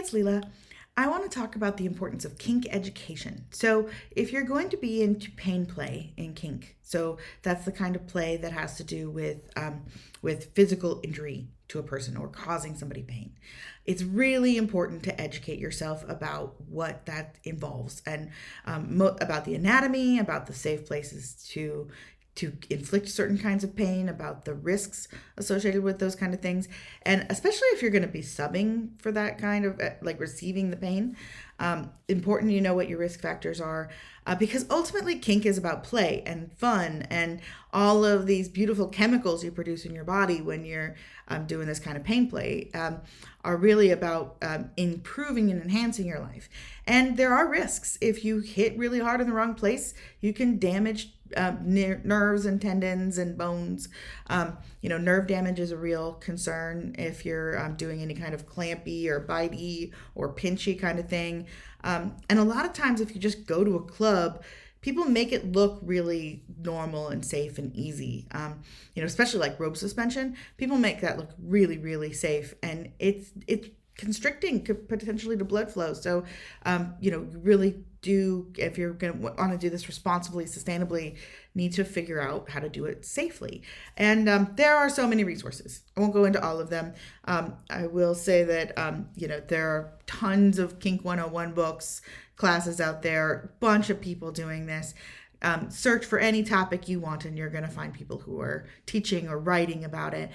it's Leela. I want to talk about the importance of kink education. So, if you're going to be into pain play in kink, so that's the kind of play that has to do with physical injury to a person or causing somebody pain, it's really important to educate yourself about what that involves and about the anatomy, about the safe places to inflict certain kinds of pain, about the risks associated with those kind of things. And especially if you're going to be subbing for that kind of like receiving the pain, important you know what your risk factors are, because ultimately kink is about play and fun and all of these beautiful chemicals you produce in your body when you're doing this kind of pain play are really about improving and enhancing your life. And there are risks. If you hit really hard in the wrong place, you can damage nerves and tendons and bones. Nerve damage is a real concern if you're doing any kind of clampy or bitey or pinchy kind of thing. And a lot of times, if you just go to a club, people make it look really normal and safe and easy. Especially like rope suspension, people make that look really, really safe, and it's constricting potentially to blood flow. So, you really do, if you're going to want to do this responsibly, sustainably, need to figure out how to do it safely. And there are so many resources. I won't go into all of them. I will say that, there are tons of Kink 101 books, classes out there, a bunch of people doing this. Search for any topic you want and you're going to find people who are teaching or writing about it.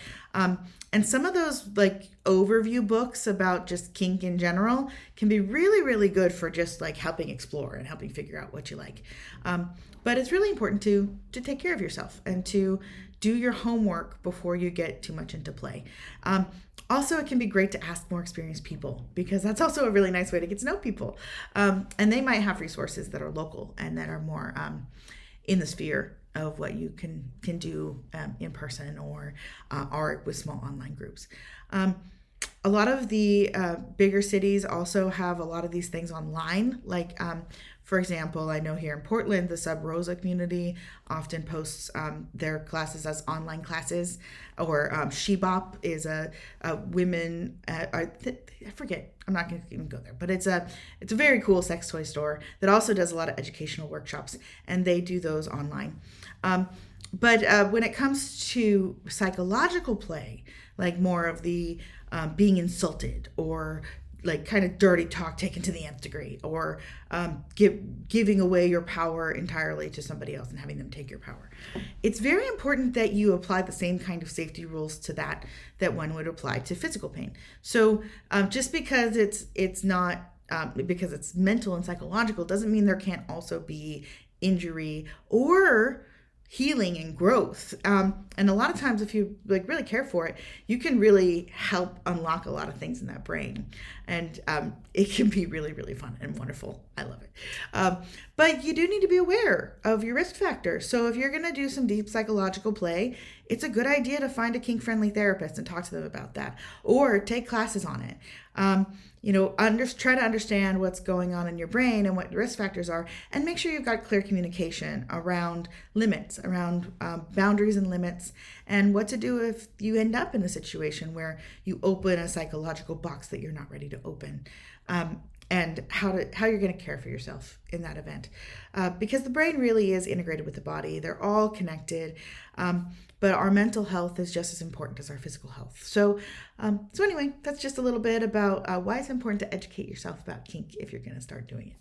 And some of those like overview books about just kink in general can be really, really good for just like helping explore and helping figure out what you like. But it's really important to take care of yourself and to do your homework before you get too much into play. Also, it can be great to ask more experienced people because that's also a really nice way to get to know people. And they might have resources that are local and that are more in the sphere of what you can do in person or with small online groups. A lot of the bigger cities also have a lot of these things online. Like, for example, I know here in Portland, the Sub Rosa community often posts their classes as online classes, or Shebop is a women. I forget. I'm not going to even go there, but it's a very cool sex toy store that also does a lot of educational workshops, and they do those online. But when it comes to psychological play, like more of the being insulted or like kind of dirty talk taken to the nth degree, or giving away your power entirely to somebody else and having them take your power. It's very important that you apply the same kind of safety rules to that one would apply to physical pain. So just because it's not because it's mental and psychological doesn't mean there can't also be injury or healing and growth. And a lot of times if you like really care for it, you can really help unlock a lot of things in that brain. And it can be really, really fun and wonderful. I love it. But you do need to be aware of your risk factors. So if you're going to do some deep psychological play, it's a good idea to find a kink-friendly therapist and talk to them about that, or take classes on it. Try to understand what's going on in your brain and what the risk factors are, and make sure you've got clear communication around limits, around boundaries and limits, and what to do if you end up in a situation where you open a psychological box that you're not ready to open. And how you're going to care for yourself in that event, because the brain really is integrated with the body. They're all connected, but our mental health is just as important as our physical health. So anyway, that's just a little bit about why it's important to educate yourself about kink if you're going to start doing it.